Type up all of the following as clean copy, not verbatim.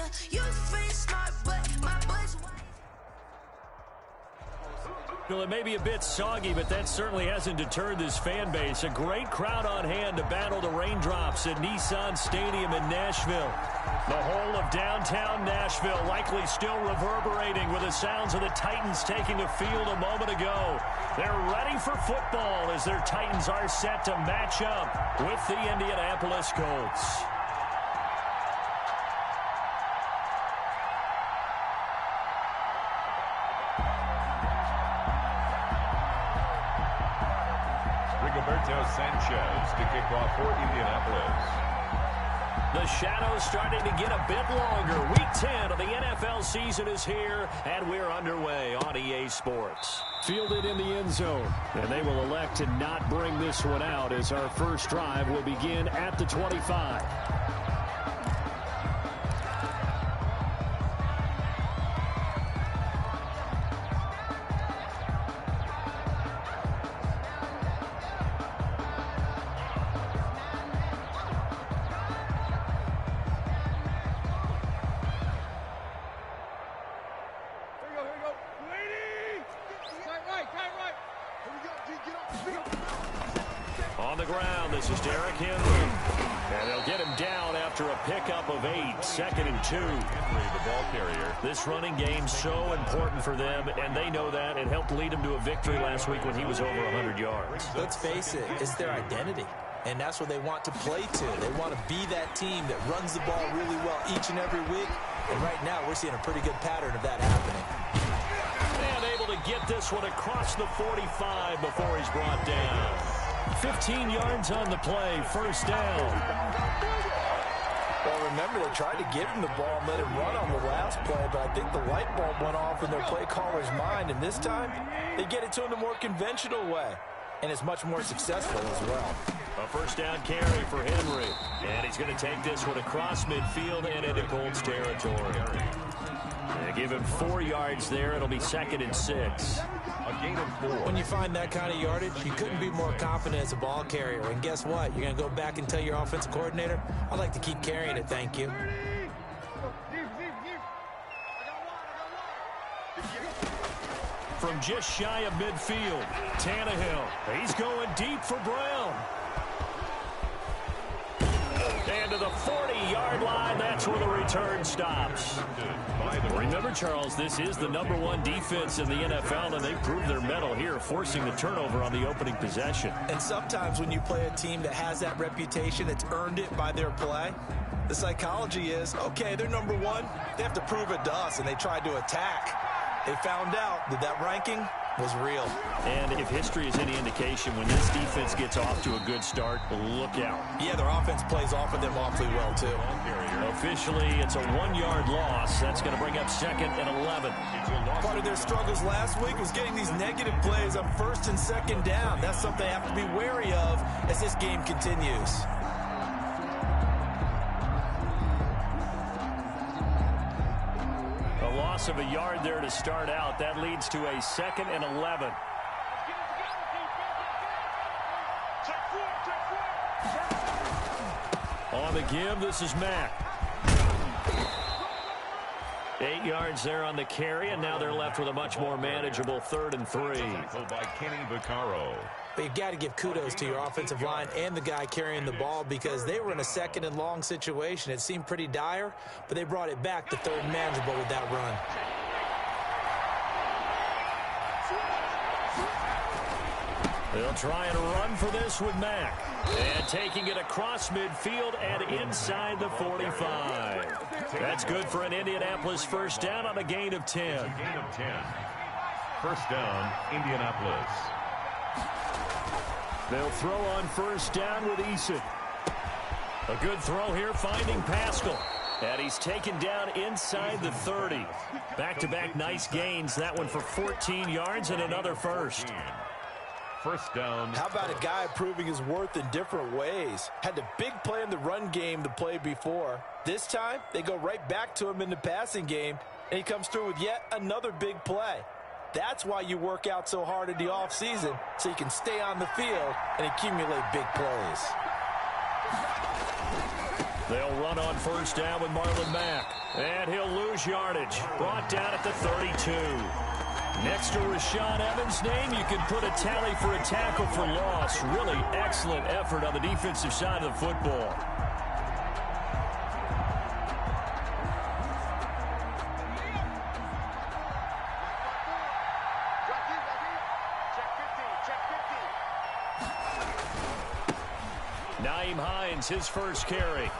ya. You pretty smart, but my butt's Well, it may be a bit soggy, but that certainly hasn't deterred this fan base. A great crowd on hand to battle the raindrops at Nissan Stadium in Nashville. The whole of downtown Nashville likely still reverberating with the sounds of the Titans taking the field a moment ago. They're ready for football as their Titans are set to match up with the Indianapolis Colts. Sanchez to kick off for Indianapolis. The shadows starting to get a bit longer. Week 10 of the NFL season is here, and we're underway on EA Sports. Fielded in the end zone, and they will elect to not bring this one out as our first drive will begin at the 25. On the ground, this is Derrick Henry. And they'll get him down after a pickup of 8, 2nd and 2. Henry, the ball carrier. This running game so important for them, and they know that. It helped lead them to a victory last week when he was over 100 yards. Let's face it, it's their identity. And that's what they want to play to. They want to be that team that runs the ball really well each and every week. And right now, we're seeing a pretty good pattern of that happening. And able to get this one across the 45 before he's brought down. 15 yards on the play, first down. Well, remember, they tried to give him the ball and let him run on the last play, but I think the light bulb went off in their play caller's mind, and this time, they get it to him the more conventional way, and it's much more successful as well. A first down carry for Henry, and he's going to take this one across midfield and into Colts territory. They give him 4 yards there. It'll be 2nd and 6. A gain of 4. When you find that kind of yardage, you couldn't be more confident as a ball carrier. And guess what? You're going to go back and tell your offensive coordinator, I'd like to keep carrying it, thank you. From just shy of midfield, Tannehill. He's going deep for Brown. And to the 40-yard line, that's where the return stops. Remember, Charles, this is the #1 defense in the NFL, and they proved their mettle here, forcing the turnover on the opening possession. And sometimes when you play a team that has that reputation, that's earned it by their play, the psychology is, okay, they're #1. They have to prove it to us, and they tried to attack. They found out that that ranking was real. And if history is any indication, when this defense gets off to a good start, look out. Yeah, their offense plays off of them awfully well, too. Officially, it's a 1-yard loss. That's going to bring up 2nd and 11. Part of their struggles last week was getting these negative plays on 1st and 2nd down. That's something they have to be wary of as this game continues. A loss of a yard there to start out. That leads to a 2nd and 11. On the give, this is Mack. 8 yards there on the carry, and now they're left with a much more manageable 3rd and 3. By Kenny Vaccaro. But you got to give kudos to your offensive line and the guy carrying the ball because they were in a 2nd and long situation. It seemed pretty dire, but they brought it back to 3rd and manageable with that run. They'll try and run for this with Mack. And taking it across midfield and inside the 45. That's good for an Indianapolis first down on a gain of 10. A gain of 10. First down, Indianapolis. They'll throw on first down with Eason. A good throw here, finding Pascal. And he's taken down inside the 30. Back-to-back nice gains. That one for 14 yards and another first. First down. How about a guy proving his worth in different ways? Had the big play in the run game the play before. This time, they go right back to him in the passing game, and he comes through with yet another big play. That's why you work out so hard in the offseason, so you can stay on the field and accumulate big plays. They'll run on first down with Marlon Mack. And he'll lose yardage. Brought down at the 32. Next to Rashaan Evans' name, you can put a tally for a tackle for loss. Really excellent effort on the defensive side of the football. Nyheim Hines, his first carry.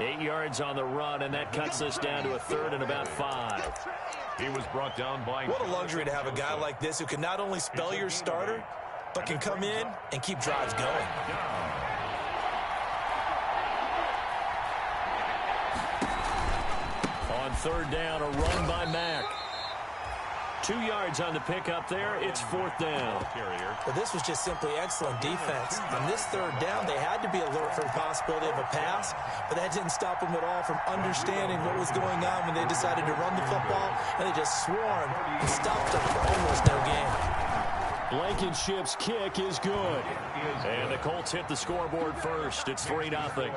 8 yards on the run, and that cuts us down to a third and about 5. He was brought down by... What a luxury to have a guy like this who can not only spell your starter, but can come in and keep drives going. On third down, a run by Mack. 2 yards on the pickup there. It's fourth down. Well, this was just simply excellent defense. On this third down, they had to be alert for the possibility of a pass, but that didn't stop them at all from understanding what was going on when they decided to run the football, and they just swarmed and stopped them for almost no gain. Blankenship's kick is good. And the Colts hit the scoreboard first. It's 3-0.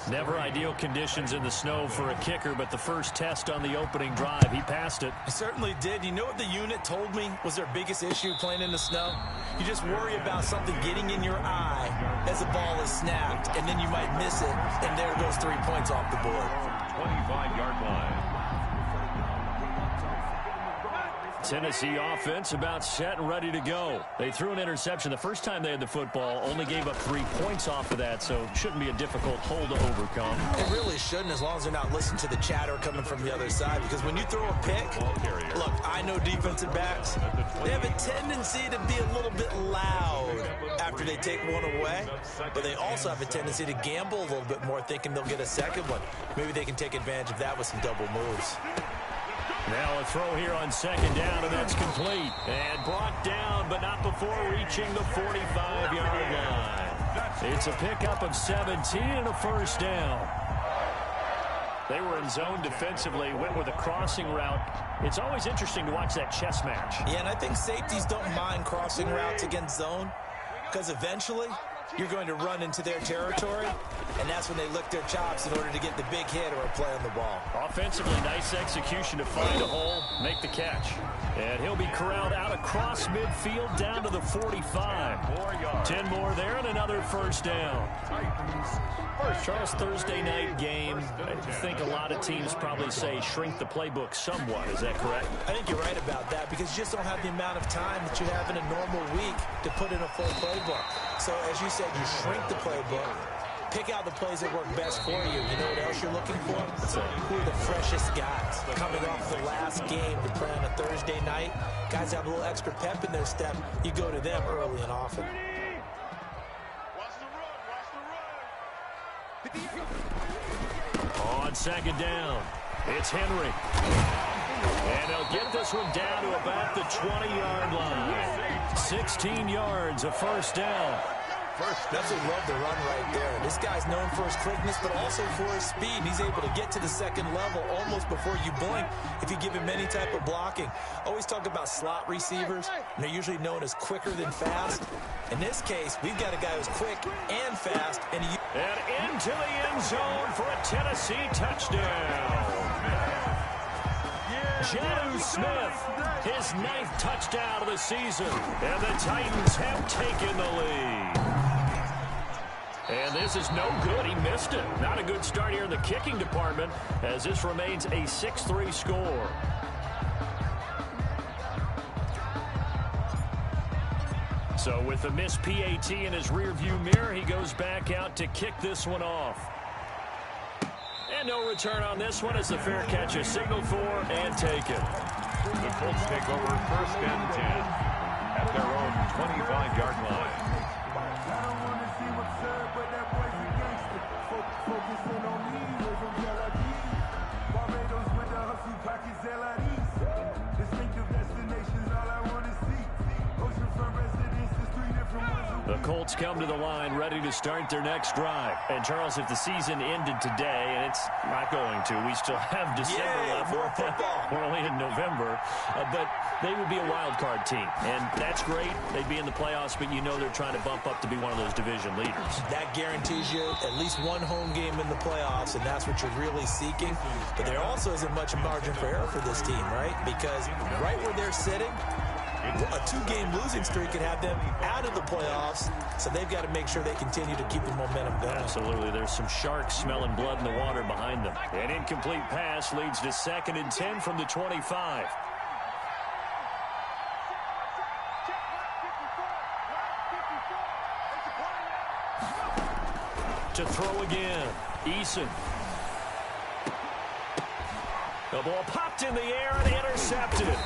Never ideal conditions in the snow for a kicker, but the first test on the opening drive, he passed it. He certainly did. You know what the unit told me was their biggest issue playing in the snow? You just worry about something getting in your eye as the ball is snapped, and then you might miss it, and there goes 3 points off the board. 25-yard line. Tennessee offense about set and ready to go. They threw an interception the first time they had the football, only gave up 3 points off of that, so shouldn't be a difficult hole to overcome. It really shouldn't, as long as they're not listening to the chatter coming from the other side, because when you throw a pick, look, I know defensive backs, they have a tendency to be a little bit loud after they take one away, but they also have a tendency to gamble a little bit more, thinking they'll get a second one. Maybe they can take advantage of that with some double moves. Now a throw here on second down, and that's complete. And brought down, but not before reaching the 45-yard line. It's a pickup of 17 and a first down. They were in zone defensively, went with a crossing route. It's always interesting to watch that chess match. Yeah, and I think safeties don't mind crossing routes against zone, because eventually you're going to run into their territory, and that's when they lick their chops in order to get the big hit or a play on the ball. Offensively, nice execution to find a hole, make the catch. And he'll be corralled out across midfield down to the 45. 10 more there and another first down. Charles, Thursday night game, I think a lot of teams probably say shrink the playbook somewhat. Is that correct? I think you're right about that, because you just don't have the amount of time that you have in a normal week to put in a full playbook. So as you said, you shrink the playbook, pick out the plays that work best for you. You know what else you're looking for? Who are the freshest guys coming off the last game to play on a Thursday night? Guys have a little extra pep in their step. You go to them early and often. On second down, it's Henry. And they'll get this one down to about the 20-yard line. 16 yards, a first down. Definitely love the run right there. This guy's known for his quickness, but also for his speed. He's able to get to the second level almost before you blink if you give him any type of blocking. Always talk about slot receivers, and they're usually known as quicker than fast. In this case, we've got a guy who's quick and fast. And into the end zone for a Tennessee touchdown. Jonnu Smith, his 9th touchdown of the season, and the Titans have taken the lead. And this is no good. He missed it. Not a good start here in the kicking department, as this remains a 6-3 score. So with the missed PAT in his rearview mirror, he goes back out to kick this one off. And no return on this one as the fair catch is signaled for and taken. The Colts take over first and 10 at their own 25-yard line. The Colts come to the line ready to start their next drive. And, Charles, if the season ended today, and it's not going to, we still have December left. More football. We're only in November. But they would be a wild card team. And that's great. They'd be in the playoffs, but you know they're trying to bump up to be one of those division leaders. That guarantees you at least one home game in the playoffs, and that's what you're really seeking. But there also isn't much margin for error for this team, right? Because right where they're sitting, a two-game losing streak could have them out of the playoffs, so they've got to make sure they continue to keep the momentum going. Absolutely. There's some sharks smelling blood in the water behind them. An incomplete pass leads to 2nd and 10 from the 25. To throw again, Eason. The ball popped in the air and intercepted.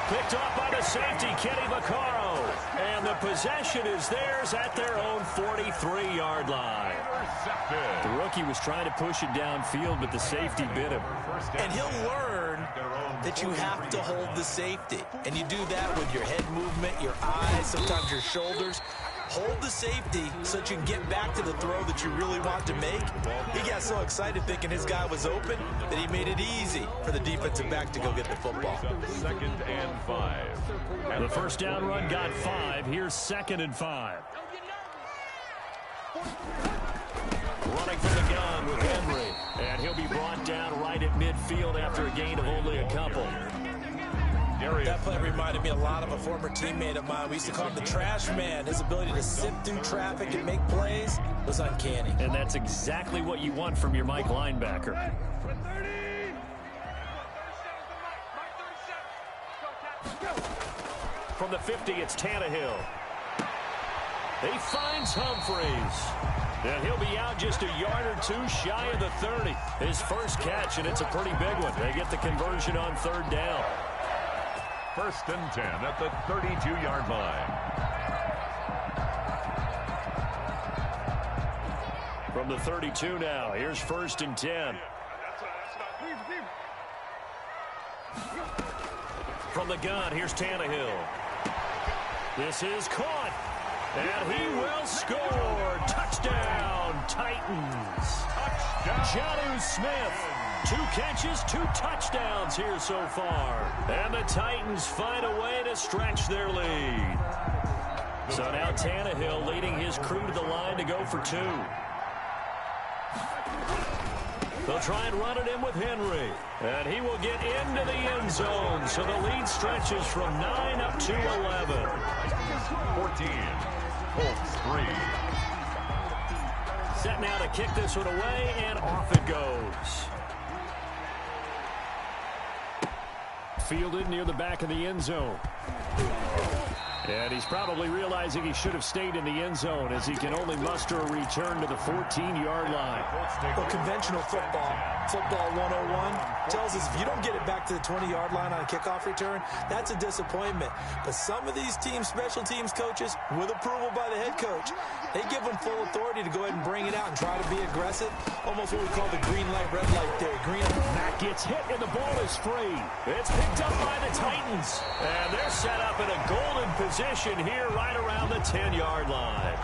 Picked off by the safety, Kenny Vaccaro. And the possession is theirs at their own 43-yard line. The rookie was trying to push it downfield, but the safety bit him. And he'll learn that you have to hold the safety. And you do that with your head movement, your eyes, sometimes your shoulders. Hold the safety so that you can get back to the throw that you really want to make. He got so excited thinking his guy was open that he made it easy for the defensive back to go get the football. 2nd and 5. The first down run got 5. Here's 2nd and 5. Running from the gun with Henry. And he'll be brought down right at midfield after a gain of only a couple. That play reminded me a lot of a former teammate of mine. We used to call him the trash man. His ability to sift through traffic and make plays was uncanny. And that's exactly what you want from your Mike linebacker. From the 50, it's Tannehill. He finds Humphreys. And he'll be out just a yard or two shy of the 30. His first catch, and it's a pretty big one. They get the conversion on 3rd down. 1st and 10 at the 32-yard line. From the 32 now, here's 1st and 10. From the gun, here's Tannehill. This is caught, and he will score. Touchdown, Titans. Jonnu Smith. 2 catches, 2 touchdowns here so far. And the Titans find a way to stretch their lead. So now Tannehill leading his crew to the line to go for 2. They'll try and run it in with Henry. And he will get into the end zone. So the lead stretches from 9 up to 11. 14. Colts 3. Set now to kick this one away, and off it goes. Fielded near the back of the end zone. And he's probably realizing he should have stayed in the end zone as he can only muster a return to the 14-yard line. Well, conventional football 101, tells us if you don't get it back to the 20-yard line on a kickoff return, that's a disappointment. But some of these teams, special teams coaches, with approval by the head coach, they give them full authority to go ahead and bring it out and try to be aggressive. Almost what we call the green light, red light theory. Matt gets hit and the ball is free. It's picked up by the Titans. And they're set up in a golden position here right around the 10-yard line.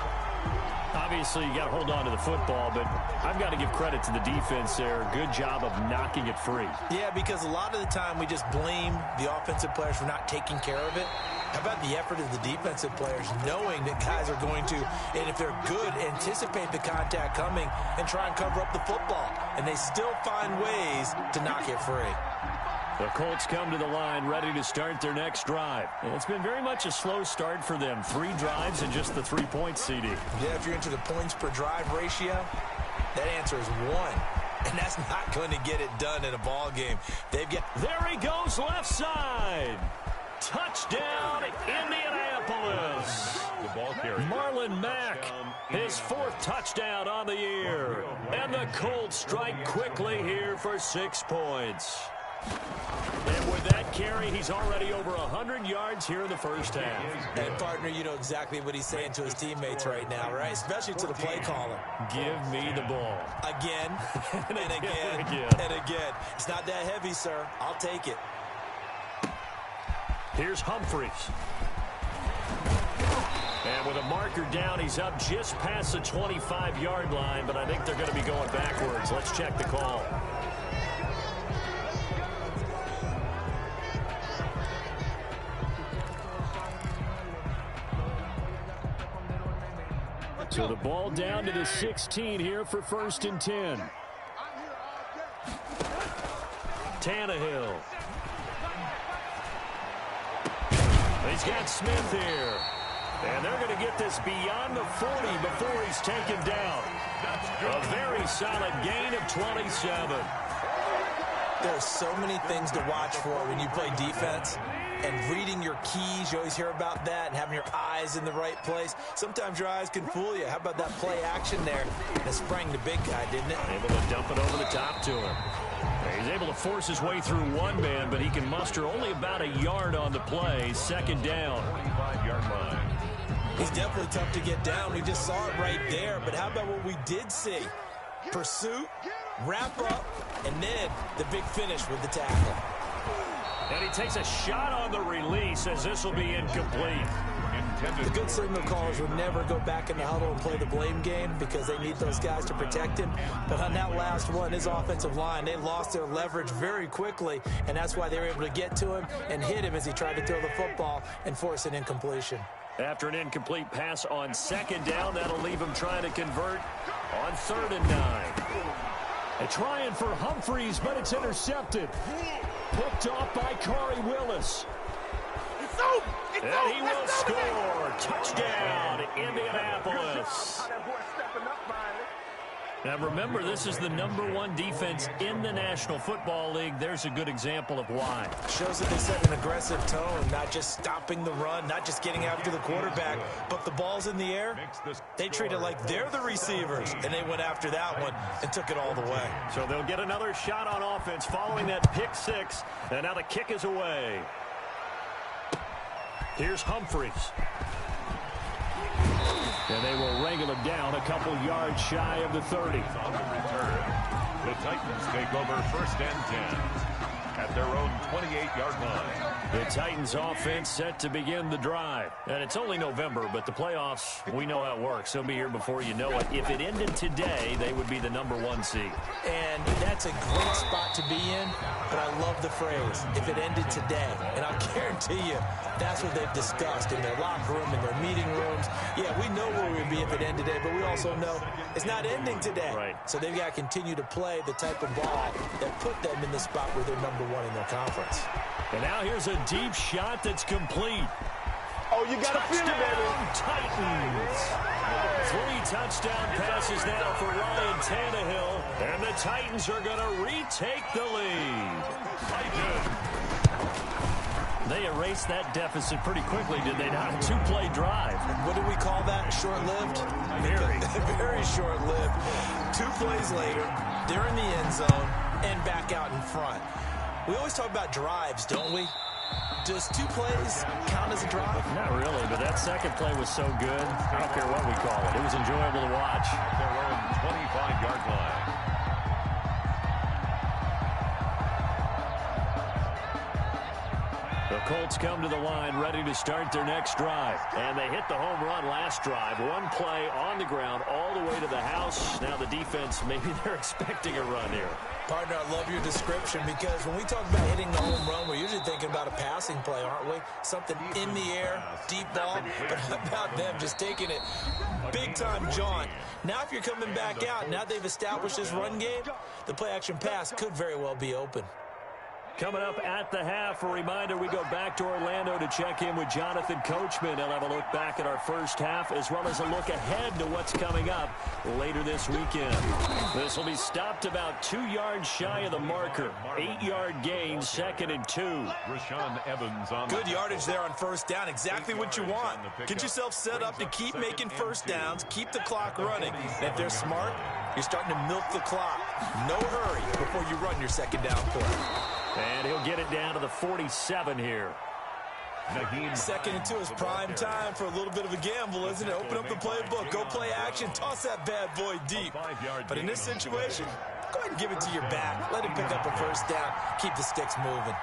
Obviously, you got to hold on to the football, but I've got to give credit to the defense there. Good job of knocking it free. Yeah, because a lot of the time we just blame the offensive players for not taking care of it. How about the effort of the defensive players knowing that guys are going to, and if they're good, anticipate the contact coming and try and cover up the football. And they still find ways to knock it free. The Colts come to the line ready to start their next drive. And it's been very much a slow start for them. 3 drives and just the 3 points, CD. Yeah, if you're into the points per drive ratio, that answer is 1. And that's not going to get it done in a ball game. There he goes left side. Touchdown, Indianapolis. The ball carrier. Marlon Mack, his 4th touchdown on the year. And the Colts strike quickly here for 6 points. And with that carry, he's already over 100 yards here in the first half. And, partner, you know exactly what he's saying to his teammates right now, right? Especially to the play caller. Give me the ball. Again, and again, and again. It's not that heavy, sir. I'll take it. Here's Humphreys. And with a marker down. He's up just past the 25-yard line, but I think they're going to be going backwards. Let's check the call. So the ball down to the 16 here for 1st and 10. Tannehill. He's got Smith here. And they're going to get this beyond the 40 before he's taken down. A very solid gain of 27. There's so many things to watch for when you play defense. And reading your keys, you always hear about that, and having your eyes in the right place. Sometimes your eyes can fool you. How about that play action there? That sprang the big guy, didn't it? Able to dump it over the top to him. He's able to force his way through one man, but he can muster only about a yard on the play. 2nd down. 25-yard line. He's definitely tough to get down. We just saw it right there. But how about what we did see? Pursuit, wrap up, and then the big finish with the tackle. And he takes a shot on the release as this will be incomplete. The good signal callers would never go back in the huddle and play the blame game because they need those guys to protect him. But on that last one, his offensive line, they lost their leverage very quickly, and that's why they were able to get to him and hit him as he tried to throw the football and force an incompletion. After an incomplete pass on 2nd down, that'll leave him trying to convert on 3rd and 9. They're trying for Humphreys, but it's intercepted. Picked off by Corey Willis. And he will score. Touchdown, Indianapolis. Now remember, this is the #1 defense in the National Football League. There's a good example of why. Shows that they set an aggressive tone, not just stopping the run, not just getting after the quarterback, but the ball's in the air. They treat it like they're the receivers, and they went after that one and took it all the way. So they'll get another shot on offense following that pick 6, and now the kick is away. Here's Humphreys. And they will wrangle him down a couple yards shy of the 30. On the return, the Titans take over 1st and 10 at their own 28-yard line. The Titans offense set to begin the drive. And it's only November, but the playoffs, we know how it works. They'll be here before you know it. If it ended today, they would be the #1 seed. And that's a great spot to be in, but I love the phrase, if it ended today. And I'll guarantee you, that's what they've discussed in their locker room, in their meeting rooms. Yeah, we know where we'd be if it ended today, but we also know it's not ending today. Right. So they've got to continue to play the type of ball that put them in the spot where they're #1 in their conference. And now here's a deep shot that's complete. Oh, you got to feel it, baby. Titans. 3 touchdown passes now for Ryan Tannehill. And the Titans are going to retake the lead. They erased that deficit pretty quickly, did they not? 2-play drive. What do we call that? Short-lived? Very. Very short-lived. 2 plays later, they're in the end zone and back out in front. We always talk about drives, don't we? Does 2 plays count as a drive? Not really, but that second play was so good. I don't care what we call it. It was enjoyable to watch. At their own 25-yard line. The Colts come to the line ready to start their next drive. And they hit the home run last drive. 1 play on the ground all the way to the house. Now the defense, maybe they're expecting a run here. Partner, I love your description because when we talk about hitting the home run, we're usually thinking about a passing play, aren't we? Something in the air, deep ball. But how about them just taking it big-time jaunt? Now if you're coming back out, now they've established this run game, the play-action pass could very well be open. Coming up at the half, a reminder, we go back to Orlando to check in with Jonathan Coachman. He'll have a look back at our first half as well as a look ahead to what's coming up later this weekend. This will be stopped about 2 yards shy of the marker. 8-yard gain, 2nd and 2. Rashaan Evans on Good yardage there on 1st down. Exactly what you want. Get yourself set up to keep making 1st downs, keep the clock running. And if they're smart, you're starting to milk the clock. No hurry before you run your 2nd down play. And he'll get it down to the 47 here. 2nd and 2 is prime time for a little bit of a gamble, isn't it? Open up the playbook, go play action, toss that bad boy deep. But in this situation, go ahead and give it to your back. Let him pick up a 1st down, keep the sticks moving.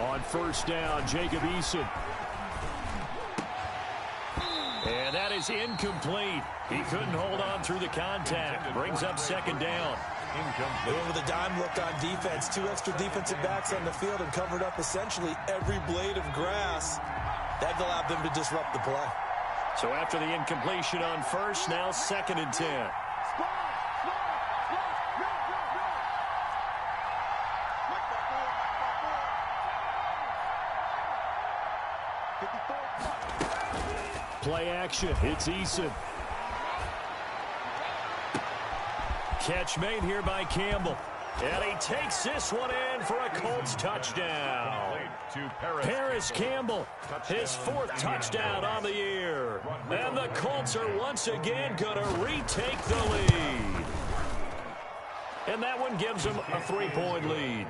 On first down, Jacob Eason. And that is incomplete. He couldn't hold on through the contact. Brings up second down. Incomplete. With a dime look on defense, 2 extra defensive backs on the field and covered up essentially every blade of grass. That allowed them to disrupt the play. So after the incompletion on first, now 2nd and 10. Play action. It's Eason. Catch made here by Campbell. And he takes this one in for a Colts touchdown. Paris Campbell, his 4th touchdown on the year. And the Colts are once again going to retake the lead. And that one gives them a 3-point lead.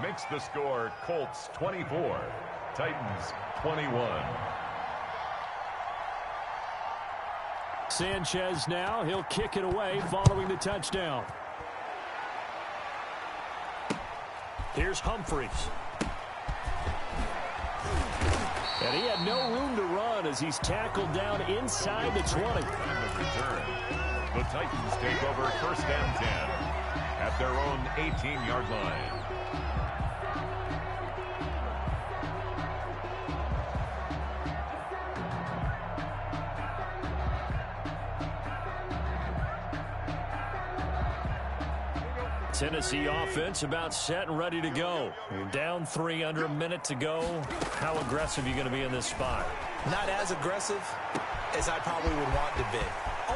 Makes the score Colts 24, Titans 21. Sanchez now, he'll kick it away following the touchdown. Here's Humphries. And he had no room to run as he's tackled down inside the 20. The Titans take over 1st and 10 at their own 18-yard line. Tennessee offense about set and ready to go. You're down 3 under a minute to go. How aggressive are you going to be in this spot? Not as aggressive as I probably would want to be.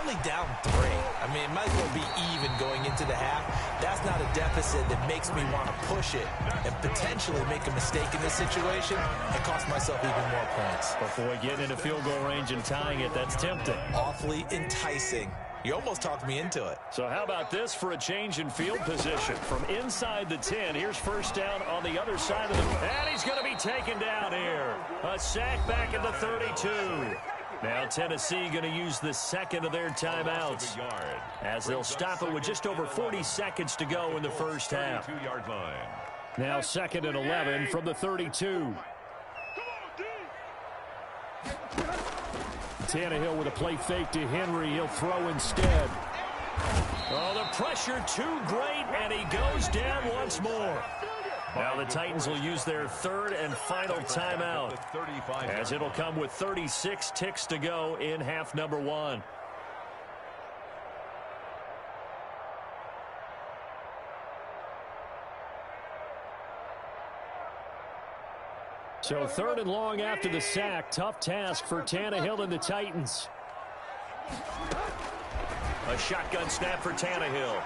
Only down 3. I mean, it might as well be even going into the half. That's not a deficit that makes me want to push it and potentially make a mistake in this situation and cost myself even more points. Before getting into field goal range and tying it, that's tempting. Awfully enticing. You almost talked me into it. So how about this for a change in field position? From inside the 10, here's first down on the other side of the... And he's going to be taken down here. A sack back at the 32. Now Tennessee going to use the 2nd of their timeouts as they'll stop it with just over 40 seconds to go in the first half. Now 2nd and 11 from the 32. Tannehill with a play fake to Henry. He'll throw instead. Oh, the pressure too great, and he goes down once more. Now the Titans will use their 3rd and final timeout, as it'll come with 36 ticks to go in half number 1. So 3rd and long after the sack. Tough task for Tannehill and the Titans. A shotgun snap for Tannehill.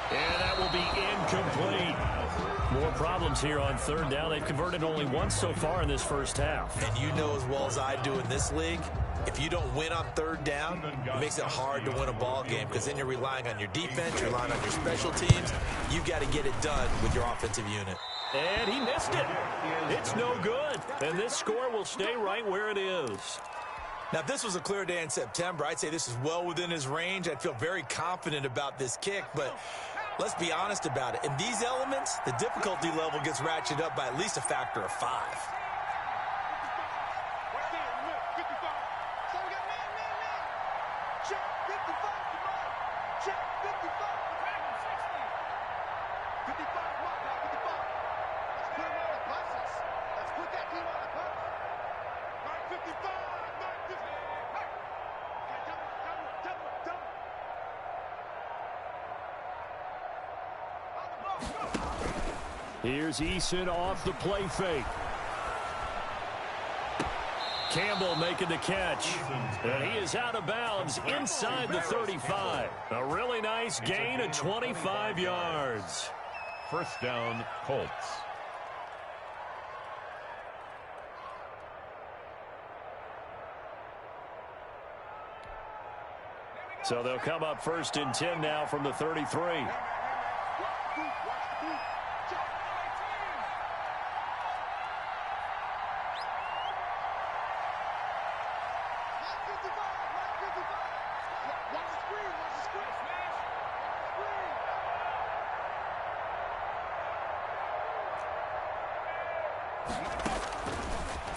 And that will be incomplete. More problems here on 3rd down. They've converted only once so far in this first half. And you know as well as I do in this league, if you don't win on 3rd down, it makes it hard to win a ball game because then you're relying on your defense, you're relying on your special teams. You've got to get it done with your offensive unit. And he missed it. It's no good. And this score will stay right where it is. Now, if this was a clear day in September, I'd say this is well within his range. I'd feel very confident about this kick, but let's be honest about it. In these elements, the difficulty level gets ratcheted up by at least a factor of 5. Here's Eason off the play fake. Campbell making the catch. And he is out of bounds inside the 35. A really nice gain of 25 yards. First down, Colts. So they'll come up 1st and 10 now from the 33.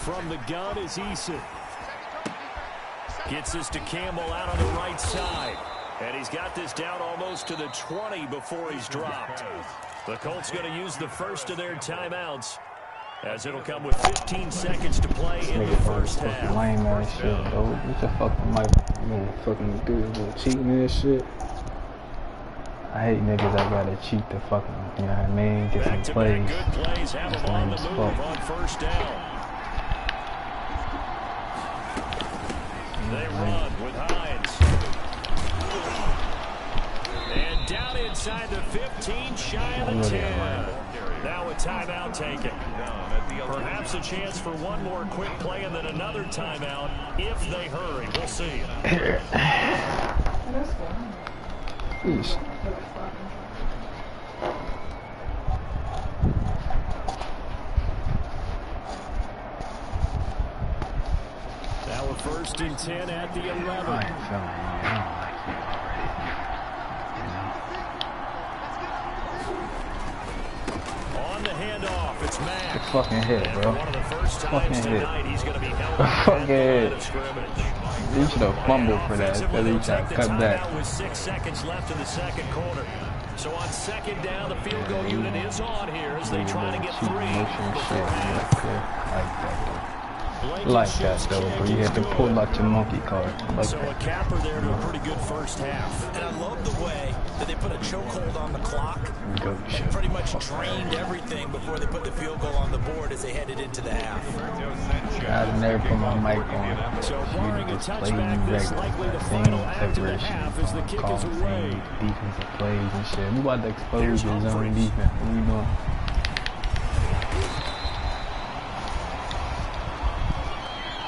From the gun is Eason. Gets this to Campbell out on the right side. And he's got this down almost to the 20 before he's dropped. The Colts going to use the first of their timeouts, as it'll come with 15 seconds to play in the first half. Lame ass shit, bro. What the fuck am I gonna fucking do? Little cheating this shit. I hate niggas that gotta cheat the fucking, you know what I mean? Get some plays. Good plays have them on the move on first down. They run with Hines. And down inside the 15, shy of the 10. Now a timeout taken. Perhaps a chance for one more quick play and then another timeout if they hurry. We'll see. Jeez. Now a 1st and 10 at the 11. I ain't feeling it. I don't like you already. On the handoff, it's Mack. Good fucking hit, bro. One of the first times tonight, he's going to be held fucking hit. of scrimmage. You should have fumbled for that. At least I cut back. With 6 seconds left in the second quarter. So on second down, the field goal unit is on here as they try to get 3 before half. Like that though, but you have to pull out your monkey card. Like so a capper there to a pretty good first half. And I love the way that they put a chokehold on the clock and pretty much drained everything before they put the field goal on the board as they headed into the half. I never put my mic on. So barring a Just play touchback, this regular. likely the Same final act of the separation. half as the kick is away. Defensive plays and shit. We about to expose the zone defense. What we doing?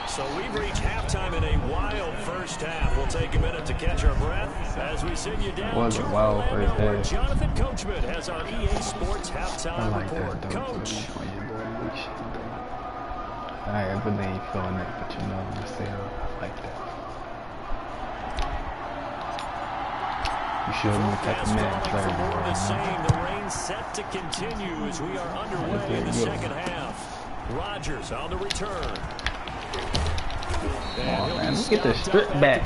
So we've reached halftime in a wild first half. We'll take a minute to catch our breath as we send you down. Was a wild first half. Jonathan Coachman has our EA Sports halftime I like report. that though. Coach. I really ain't feeling it, but you know what I'm saying? I like that. You showed me the type of man player you are, saying the rain set to continue as we are underway in the second half. Rodgers on the return. Come on, man. Let's get the strip back.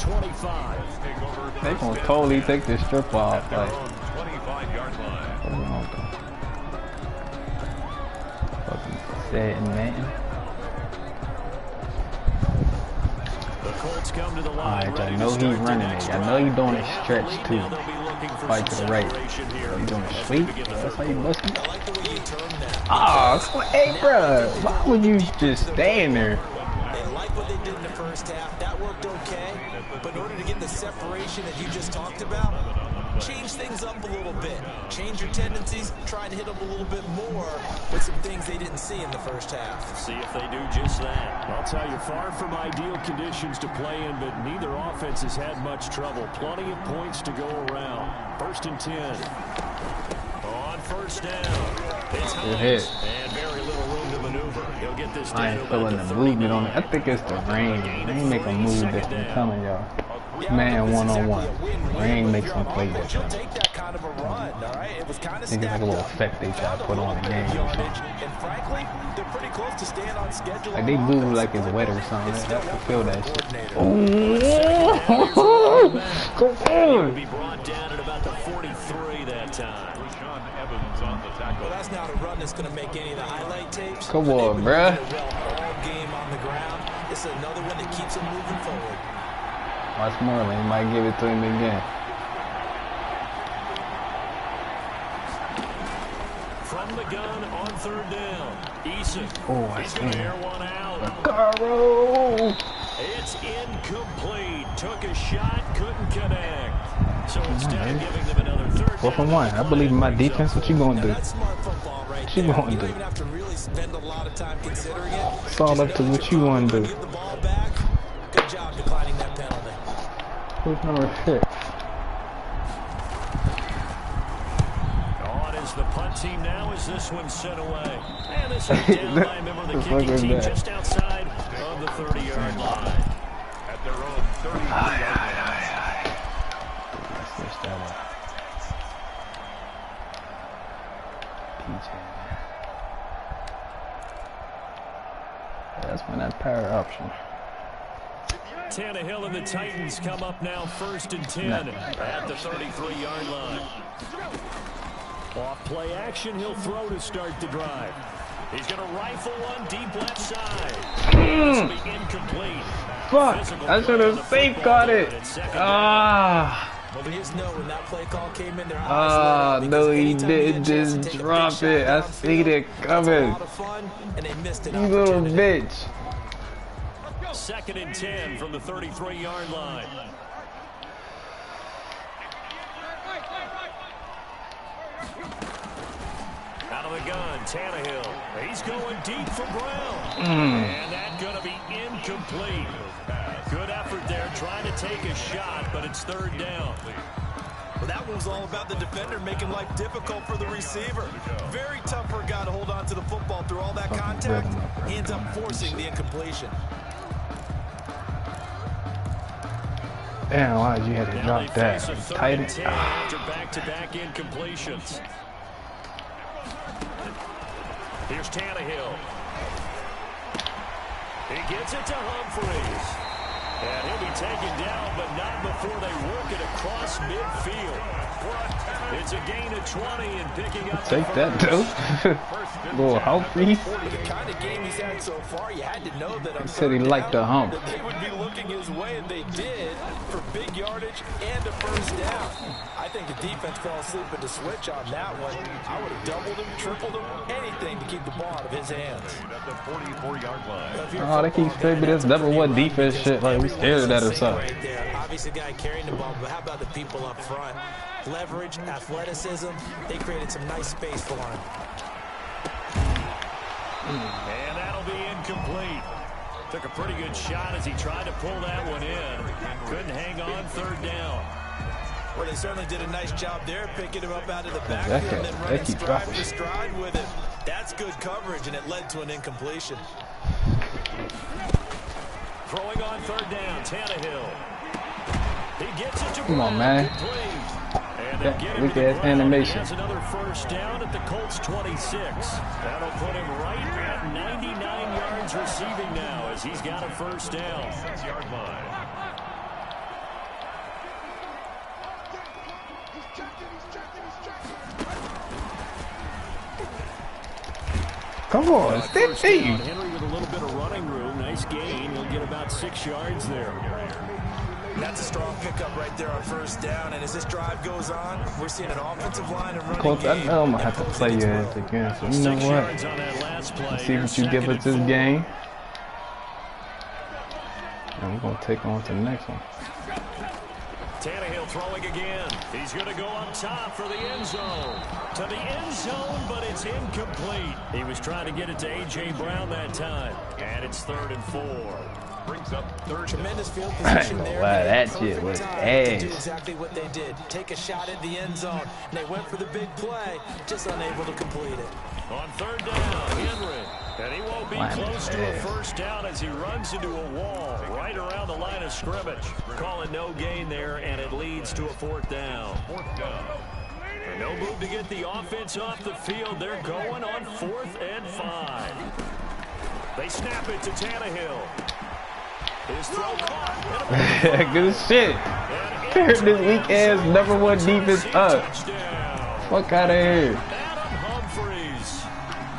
They gonna totally take this strip off. Like, fucking sad, man. Alright, I know he's running it. I know he's doing a stretch too. Fight to the right. He's doing a sweep. That's how you bust it. Oh, hey, bro. Why would you just stand there? What they did in the first half, that worked okay, but in order to get the separation that you just talked about, change things up a little bit. Change your tendencies, try and hit them a little bit more with some things they didn't see in the first half. See if they do just that. I'll tell you, far from ideal conditions to play in, but neither offense has had much trouble. Plenty of points to go around. 1st and 10. On first down. It's Hines, and very little room to maneuver. He'll get this I ain't feeling the movement on it. I think it's the rain. They ain't make a move that's been coming, y'all. Man, one-on-one. Rain makes them play that time. I think it's like a little effect they try to put on the game. Like they move like it's wet or something. I can feel that shit. Oh, go on! Be brought down at about the 43 that time. Well, that's not a run that's going to make any of the highlight tapes. Come on, bruh. All game on the ground. It's another one that keeps them moving forward. Watch Moreland, he might give it to him again. From the gun on 3rd down. Eason. Oh, I He's see going to him. air one out. Caro! It's incomplete. Took a shot, couldn't connect. So instead of giving them another 3rd 4 from 1. I believe in my defense. What you gonna do? That's smart football right What you there. gonna You do? don't even have to really spend a lot of time considering it. It's all up to what you wanna do. Get the ball back. Good job declining that penalty. Who's number 6? On is the punt team now as this one's sent away. And this is down by a member of the kicking team just outside of the 30-yard line. At their own 30-yard line. Let's switch that up. PJ. That's when that power option. Tannehill and the Titans come up now 1st and 10 at the 33-yard line. Off play action, he'll throw to start the drive. He's going to rifle one deep left side. This will be incomplete. Fuck, I should have safeguarded. Ah. Well, we just know when that play call came in, their eyes lit up no, because he anytime didn't get a chance to just take a drop big shot it. I downfield, seen it that's a coming. lot of fun, and they missed an You little opportunity. bitch. 2nd and 10 from the 33-yard line. Out of the gun, Tannehill. He's going deep for Brown. And that's going to be incomplete. Good effort there trying to take a shot, but it's 3rd down. Well, that one was all about the defender making life difficult for the receiver. Very tough for a guy to hold on to the football through all that contact. He ends up forcing the incompletion. Damn, why did you have to Now drop they that? face a 3rd Tight and it. 10 after back-to-back incompletions. Here's Tannehill. He gets it to Humphries. And he'll be taken down, but not before they work it across midfield. It's a gain of 20 and picking up. Take that, dude. Little Humphries. The kind of game he's had so far, you had to know that on He said he liked the hump. that they would be looking his way, and they did, for big yardage and a 1st down. I think the defense fell asleep at the switch on that one. I would have doubled him, tripled him, anything to keep the ball out of his hands. At the 44-yard line. Oh, they keep saying this number one defense shit like we scared of that or something. Right there. Obviously, the guy carrying the ball, but how about the people up front? Leverage, athleticism, they created some nice space for him. And that'll be incomplete. Took a pretty good shot as he tried to pull that one in. Couldn't hang on 3rd down. Well, they certainly did a nice job there, picking him up out of the backfield and then running stride to stride with it. That's good coverage, and it led to an incompletion. Throwing on 3rd down, Tannehill. He gets it to Come on, Brown, man. complete. And That they get him weak to the ass ground. animation. He has another 1st down at the Colts 26. That'll put him right at 99 yards receiving now as he's got a 1st down. 6-yard line. Come on, step feet. Henry with a little bit of running room. Nice gain. He'll get about 6 yards there. That's a strong pickup right there on 1st down, and as this drive goes on, we're seeing an offensive line and running Colts, I game. know I'm gonna have to play your ass again. So you know 6 what? yards on that last play. See what you give us this game. And we're gonna take on to the next one. Tannehill throwing again. He's going to go up top for the end zone. To the end zone, but it's incomplete. He was trying to get it to A.J. Brown that time. And it's 3rd and 4. Brings up 3rd. Tremendous field I ain't position gonna there. lie, They that had shit perfect was time to do ass. exactly what they did. Take a shot at the end zone. And they went for the big play, just unable to complete it. On 3rd down, Henry. And he won't be Wow, close to a man. 1st down as he runs into a wall right around the line of scrimmage. Calling no gain there, and it leads to a 4th down. 4th down. And no move to get the offense off the field. They're going on 4th and 5. They snap it to Tannehill. His throw caught. Good as shit. Turn this weak ass #1 defense up. Touchdown. Fuck out of here. Adam Humphries.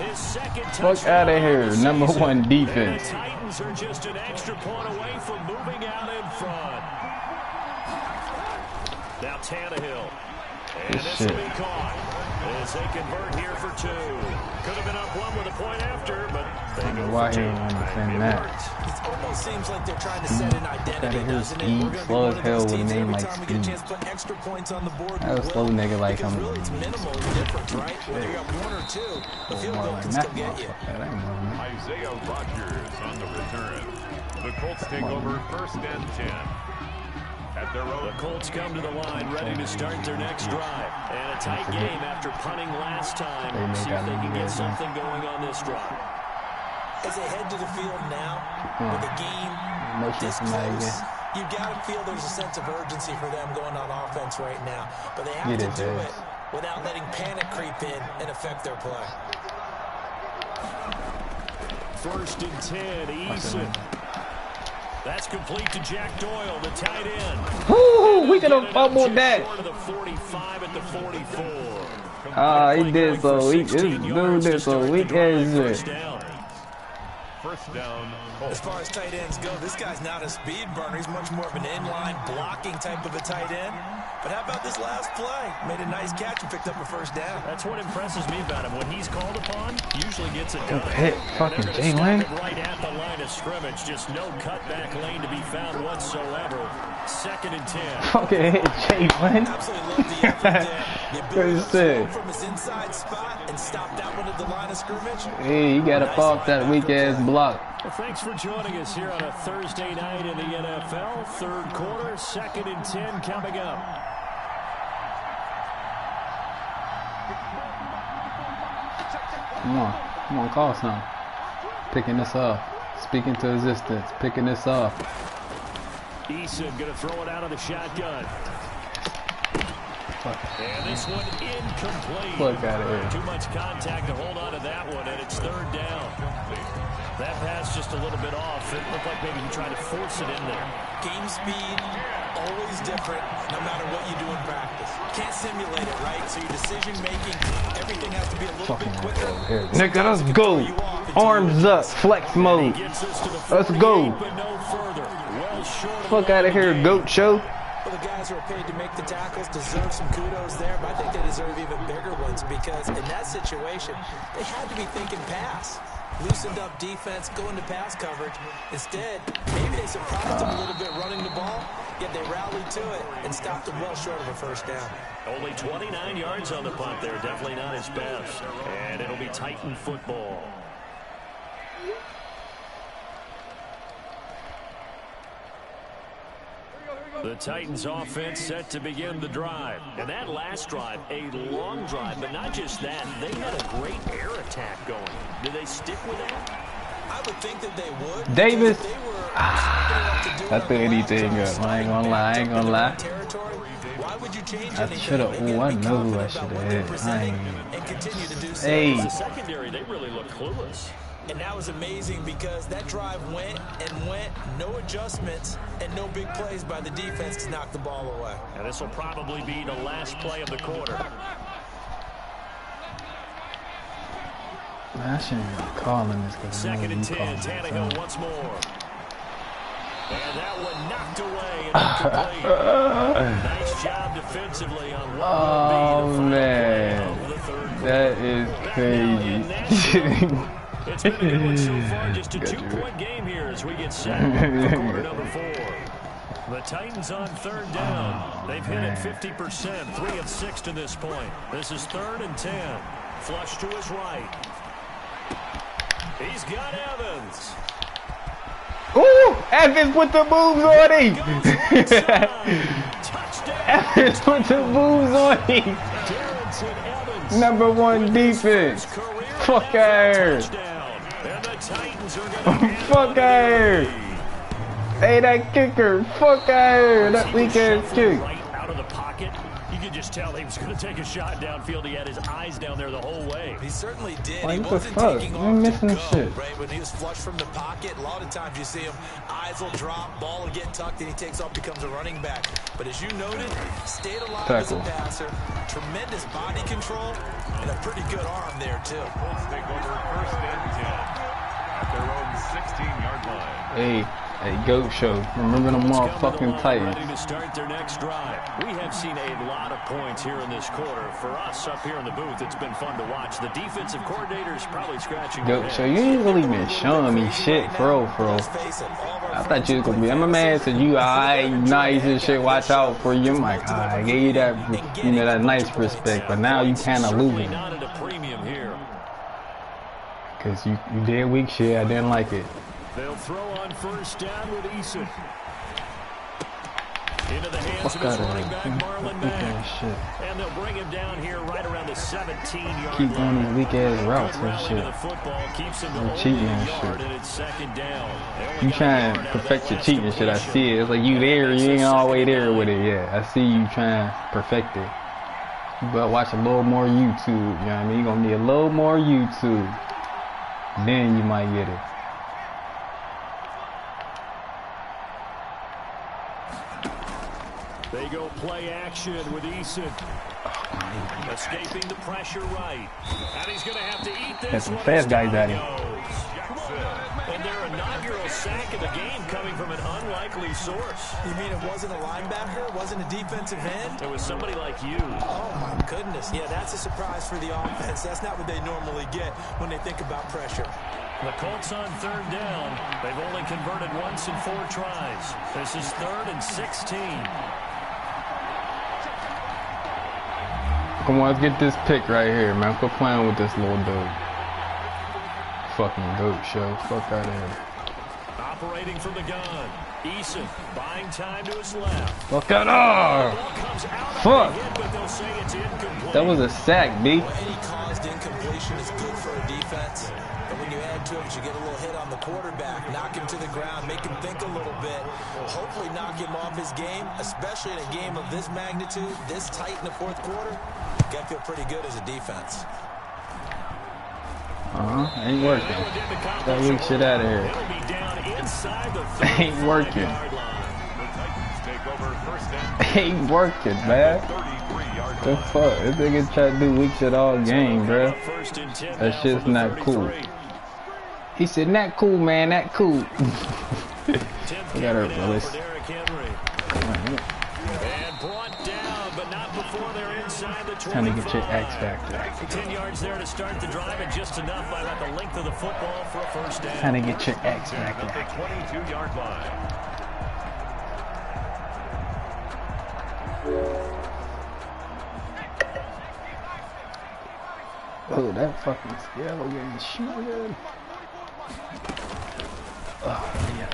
His 2nd Fuck touchdown out of here. of the season. #1 And defense. the Titans are just an extra point away from moving out in front. Now Tannehill. And this will be caught as they convert here for 2. Could have been up 1 with a point after, but they go Why for he 2. don't understand that? It almost seems like they're trying to set an identity, Outta here, doesn't it? Steve. We're going to be Slow one as of hell those with a teams name every like time we get a Steve. chance to put extra points on the board. That was we slow will. nigga like Because him. really it's minimal difference, right? Whether you're up 1 or 2, the field More goal like can that still get you. motherfucker. That ain't more than that. Isaiah Rodgers on the return. The Colts take over 1st and 10. At their own. The Colts come to the line, ready to start their next drive. And a tight game after punting last time. See if they can get something going on this drive. As they head to the field now, with a game this Motion close, you got to feel there's a sense of urgency for them going on offense right now. But they have Get to it, do Dez. it without letting panic creep in and affect their play. first and 10. Eason. That's complete to Jack Doyle, the tight end. Woo! We could have fumbled that. Short of the 45 at the 44. He did so weak. This dude did so weak as shit. First down. As far as tight ends go, this guy's not a speed burner. He's much more of an inline blocking type of a tight end. But how about this last play? Made a nice catch and picked up a first down. That's what impresses me about him. When he's called upon, usually gets it done. Hit fucking Jalen. Right at the line of scrimmage. Just no cutback lane to be found whatsoever. Second and 10. Fucking hit Jalen. Absolutely love the effort there. The ability to Good throw from his inside spot and stop that one at the line of scrimmage. Hey, you gotta pop that weak ass block. Well, thanks for joining us here on a Thursday night in the NFL. Third quarter, second and 10 coming up. Come on, call some. Picking this up. Speaking to existence. Picking this up. Eason going to throw it out of the shotgun. And this one incomplete. Fuck out of here. Too much contact to hold on to that one, and it's third down. That pass just a little bit off. It looked like maybe he tried to force it in there. Game speed, always different, no matter what you do in practice. Can't simulate it, right? So your decision making, everything has to be a little bit quicker. Nigga, let's go. Arms up, flex mode. Let's go. Fuck out of here, goat show. Well, the guys who are paid to make the tackles deserve some kudos there, but I think they deserve even bigger ones because in that situation, they had to be thinking pass. Loosened up defense, going to pass coverage. Instead, maybe they surprised them a little bit running the ball, yet they rallied to it and stopped them well short of a first down. Only 29 yards on the punt there. Definitely not his best. And it'll be Titan football. The Titans offense set to begin the drive. And that last drive, a long drive, but not just that. They had a great air attack going. Do they stick with that? I would think that they would. Davis. I threw anything up. I ain't gonna lie. Why would you change I should have. Oh, I know who I should have hit. I ain't. Hey. The secondary, they really look clueless. And that was amazing because that drive went and went, no adjustments and no big plays by the defense to knock the ball away. And this will probably be the last play of the quarter. Man, I shouldn't be calling this because Second and 10, Tannehill once more. And that one knocked away. And nice job defensively on what will be the man, of the third quarter. that is crazy. It's been a good one so far. Just a 2-point game here as we get set for quarter number 4. The Titans on third down. They've hit it 50%, 3 of 6 to this point. This is 3rd and 10. Flush to his right. He's got Evans. Ooh, Evans with the moves on him. Evans with the moves on him. Number 1 defense. Fuck out here. Fuck out here. Hey, that kicker. Fuck out here. That weak ass kick. Out of the pocket. You could just tell he was going to take a shot downfield. He had his eyes down there the whole way. He certainly did. Like, he what the wasn't fuck? taking You're off missing to the go, shit. right? When he was flushed from the pocket, a lot of times you see him, eyes will drop, ball will get tucked, and he takes off, becomes a running back. But as you noted, stayed alive as a passer, tremendous body control, and a pretty good arm there, too. Colts take over first and 10 at their own 16-yard line. Hey, GOAT show. Remember them motherfucking Titans. Ready to start their next drive. We have seen a lot of points here in this quarter. For us up here in the booth, it's been fun to watch. The defensive coordinator's probably scratching their GOAT head. show. You ain't really been showing me shit, bro. I thought you was gonna be. I'm a man, said you alright, nice and shit. Watch out for you. I'm like, I gave you that, you know, that nice respect, but now you kind of losing. Not at a premium here. Cause you did weak shit. I didn't like it. They'll throw on first down with Eason. Into the hands Fuck of his out of running here. back, Marlon Weak Mack. ass shit. And they'll bring him down here right around the 17-yard Keep line. doing these weak ass routes Good and rally shit. to the football, keeps him to You're only cheating a and yard, shit. and it's second down. You trying to perfect your cheating shit. I see it. It's like you there, you ain't all the way there with it yet. I see you trying to perfect it. You better watch a little more YouTube. You know what I mean? You're gonna need a little more YouTube. Then you might get it. play action with Eason. Escaping the pressure right. And he's going to have to eat this. There's some fast guys at him. And their inaugural sack of the game coming from an unlikely source. You mean it wasn't a linebacker? It wasn't a defensive end? It was somebody like you. Oh, my goodness. Yeah, that's a surprise for the offense. That's not what they normally get when they think about pressure. The Colts on third down. They've only converted once in 4 tries. This is 3rd and 16. Come on, let's get this pick right here, man. Quit playing with this little dude. Fucking goat show. Fuck out of here. Operating from the gun. Eason buying time to his left. Fuck out of Fuck. That was a sack, B. Well, any caused incompletion is good for a defense. And when you add to it, you get a little hit on the quarterback, knock him to the ground, make him think a little bit, hopefully knock him off his game, especially in a game of this magnitude, this tight in the 4th quarter. Got to feel pretty good as a defense. Ain't working. That weak shit out of here. Ain't working. Ain't working, man. The fuck? This nigga try to do weak shit all game, bro. That shit's not cool. He said, not cool, man, not cool. We got her, Willis. Time to get your X factor. 10 yards there to start the drive, and just enough by about the length of the football for a first down. Time to get your X factor. At the 22-yard line. Oh, that fucking scale getting smothered. Oh, yeah.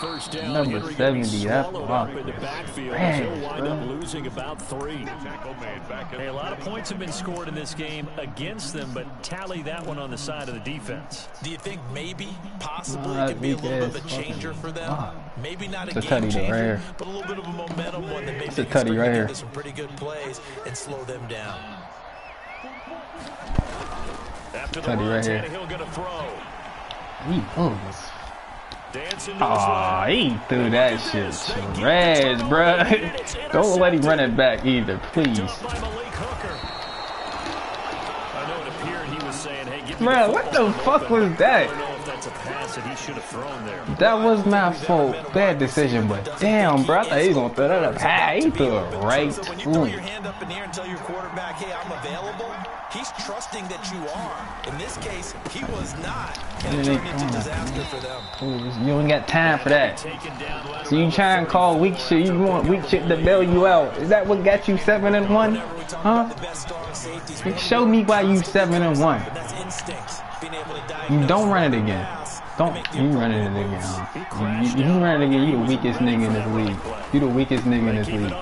First down, Number 70, that's up in the backfield. He'll wind up losing about 3. Hey, a lot of points have been scored in this game against them, but tally that one on the side of the defense. Do you think maybe, possibly, it could be a little bit of a changer for them? Maybe not a game changer, but a little bit of a momentum one that maybe they can start together some pretty good plays and slow them down. After the run, he'll get a throw. Aw, he threw that shit trash, bruh. Don't let him run it back either, please. Bruh, what the fuck was that? That was my fault. Bad decision, but damn, bro. I thought he was gonna throw that up high. He threw it right through. When you throw your hand up in the air and tell your quarterback, hey, I'm available, he's trusting that you are. In this case, he was not. And it turned into disaster for them. You ain't got time for that. So you try and call weak shit. You want weak shit to bail you out. Is that what got you 7-1? Huh? Show me why you 7-1. You don't run it again. Don't you run it again, huh? You run it again, you the weakest nigga in this league. You the weakest nigga in this league.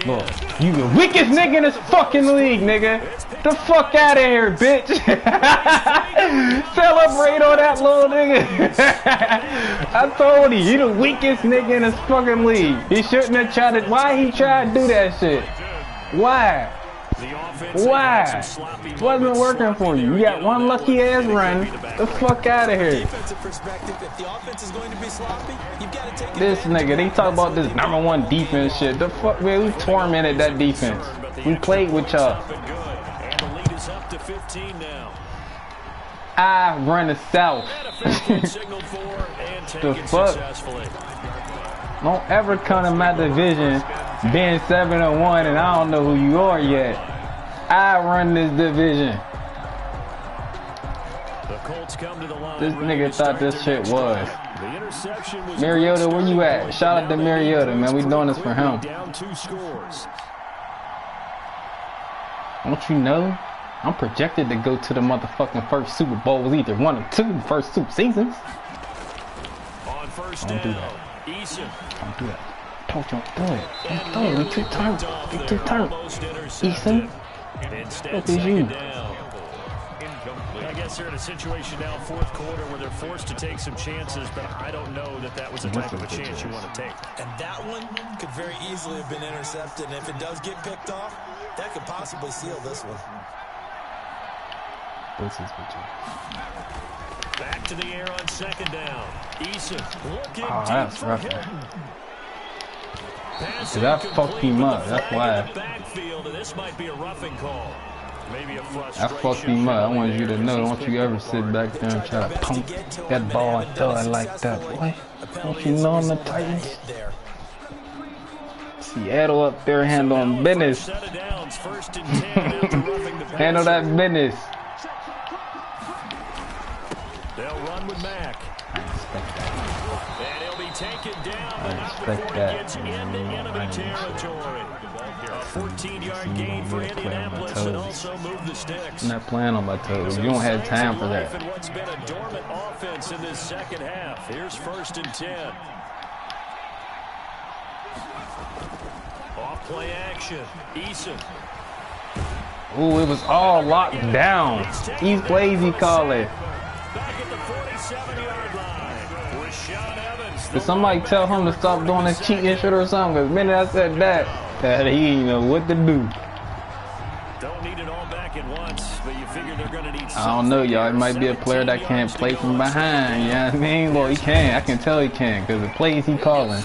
Look, you the weakest nigga in this fucking league, nigga. The fuck out of here, bitch. Celebrate on that little nigga. I told you, you the weakest nigga in this fucking league. He shouldn't have tried to. Why he tried to do that shit? Why? Why? Wasn't working for you. You got one lucky ass run. The fuck out of here. This nigga, they talk about this #1 defense shit. The fuck, man, we tormented that defense. We played with y'all. I run the south. The fuck? Don't ever come to my division being 7-1 and I don't know who you are yet. I run this division. This nigga thought this shit was. Mariota, where you at? Shout out to Mariota, man. We doing this for him. Don't you know? I'm projected to go to the motherfucking first Super Bowls, either 1 or 2, the first 2 seasons. Don't do that. Don't do that. Don't do it. Don't do it. We too tight. We too tight. Eason, what is you? I guess they're in a situation now, 4th quarter, where they're forced to take some chances, but I don't know that that was the type of a chance you want to take. And that one could very easily have been intercepted, and if it does get picked off, that could possibly seal this one. This is what you. Back to the air on 2nd down. Eason looking that's rough. Cause I fucked him up. That's why. Backfield, and this might be a roughing call. Maybe a I frustration. fucked him up. I want you to know. Don't you ever sit back there and try to pump that ball and throw it like that, boy. Don't you know I'm the Titans? Seattle up there handling business. Handle that business. They'll run with Mack. I expect that. And he'll be taken down, but I not expect before that. he gets into enemy territory. A 14-yard gain for Indianapolis and also move the sticks. I'm not playing on my toes. You don't have time for that. And what's been a dormant offense in this second half. Here's 1st and 10. Off play action. Eason. Ooh, it was all locked down. These plays he calling. Back at the 47-yard line. Rashaan Evans. Did somebody tell him to stop doing this cheating shit or something? Because the minute I said that he didn't know what to do. Don't need it all back at once, but you figure they're going to need I don't know, y'all. It might be a player that can't play from behind. You know what I mean? Well, he can. I can tell he can because the plays he calling.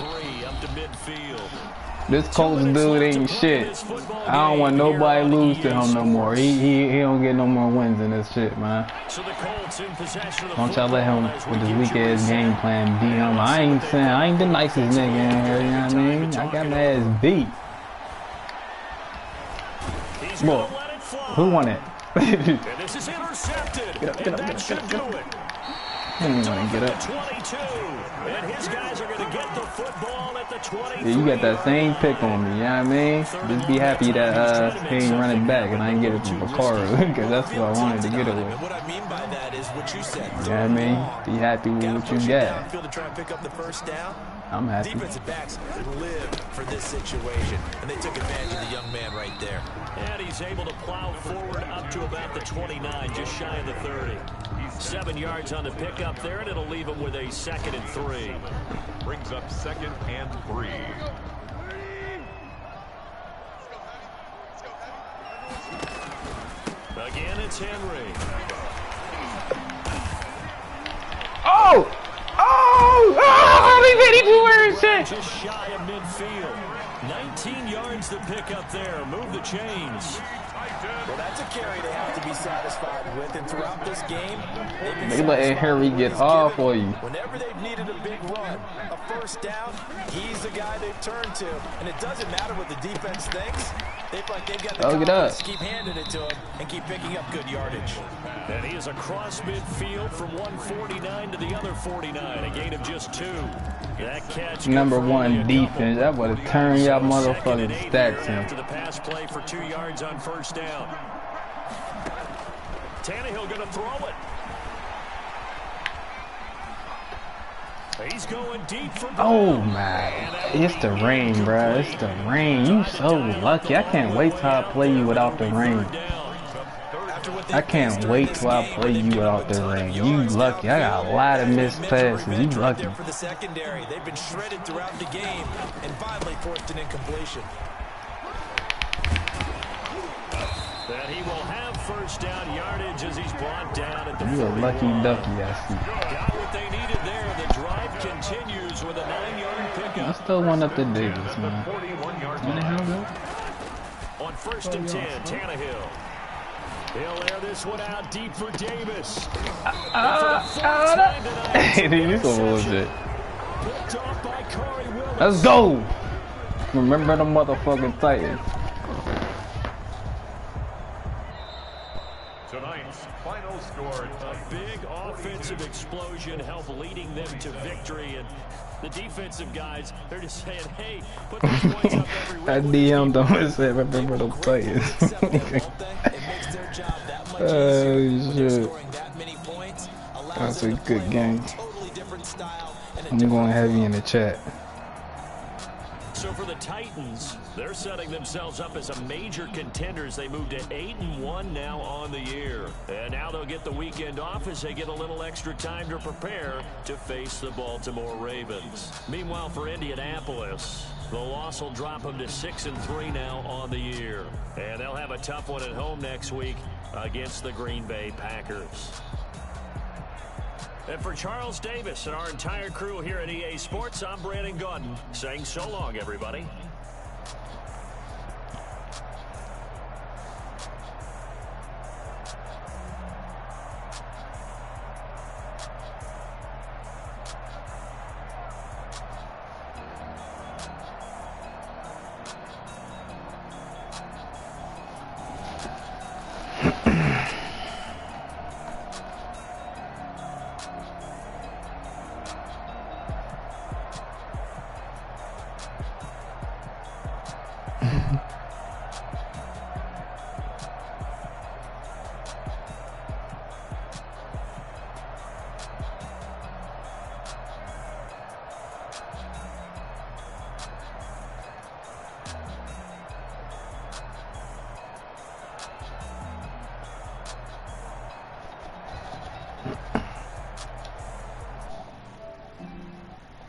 This Colts dude ain't shit. I don't want nobody lose to him no more. He don't get no more wins in this shit, man. Don't y'all let him with his weak ass game plan beat him. I ain't the nicest nigga in here, you know what I mean? I got my ass beat. Whoa. Who won it? This is intercepted. Get up. Get up. 22. And his guys are going to get the football at the 23. Yeah, you got that same pick on me, you know what I mean? Just be happy that he ain't running back and I ain't get it from Bakara because that's what I wanted to get it with. What I mean by that is what you said. You know what I mean? Be happy with what you got. To try and pick up the first down. I'm happy. Defensive backs live for this situation, and they took advantage of the young man right there. And he's able to plow forward up to about the 29, just shy of the 30. 7 yards on the pickup there, and it'll leave him with a 2nd and 3. Brings up 2nd and 3. Again, it's Henry. Oh! They made it to where it's at. Just shy of midfield. 19 yards to pick up there. Move the chains. Well, that's a carry they have to be satisfied with, and throughout this game, They letting Henry get off for you. Whenever they've needed a big run, a first down, he's the guy they've turned to, and it doesn't matter what the defense thinks. They feel like they've got the confidence to keep handing it to him and keep picking up good yardage. And he is across midfield from 149 to the other 49, a gain of just 2. That catch Number 1 defense. That would have turned y'all motherfucking stacks in. After the pass play for 2 yards on first down. Tannehill going to throw it. He's going deep for oh man, it's the rain, bro. It's the rain. You so lucky. I can't wait till I play you without the rain. I can't wait till I play you without the rain. You lucky. I got a lot of missed passes. You lucky. For the secondary, they've been shredded throughout the game and finally forced an incompletion. That he will have first down yardage as he's brought down at the You a lucky ducky, I see. Got what they needed there. The drive continues with a 9-yard pickup. I still want up to Davis, man. Tannehill good? On 1st and 10, Tannehill. He'll air this one out deep for Davis. Hey, dude, you some bullshit. Let's go. Remember the motherfucking Titans. Tonight's final score. A big offensive explosion helped leading them to victory, and the defensive guys, they're just saying, hey, put these points up every week. I DM'd them and said, remember the Titans. Oh, shit. That's a good game. I'm going heavy in the chat. So for the Titans, they're setting themselves up as a major contender as they move to 8-1 now on the year. And now they'll get the weekend off as they get a little extra time to prepare to face the Baltimore Ravens. Meanwhile, for Indianapolis, the loss will drop them to 6-3 now on the year. And they'll have a tough one at home next week against the Green Bay Packers. And for Charles Davis and our entire crew here at EA Sports, I'm Brandon Gaudin saying so long, everybody.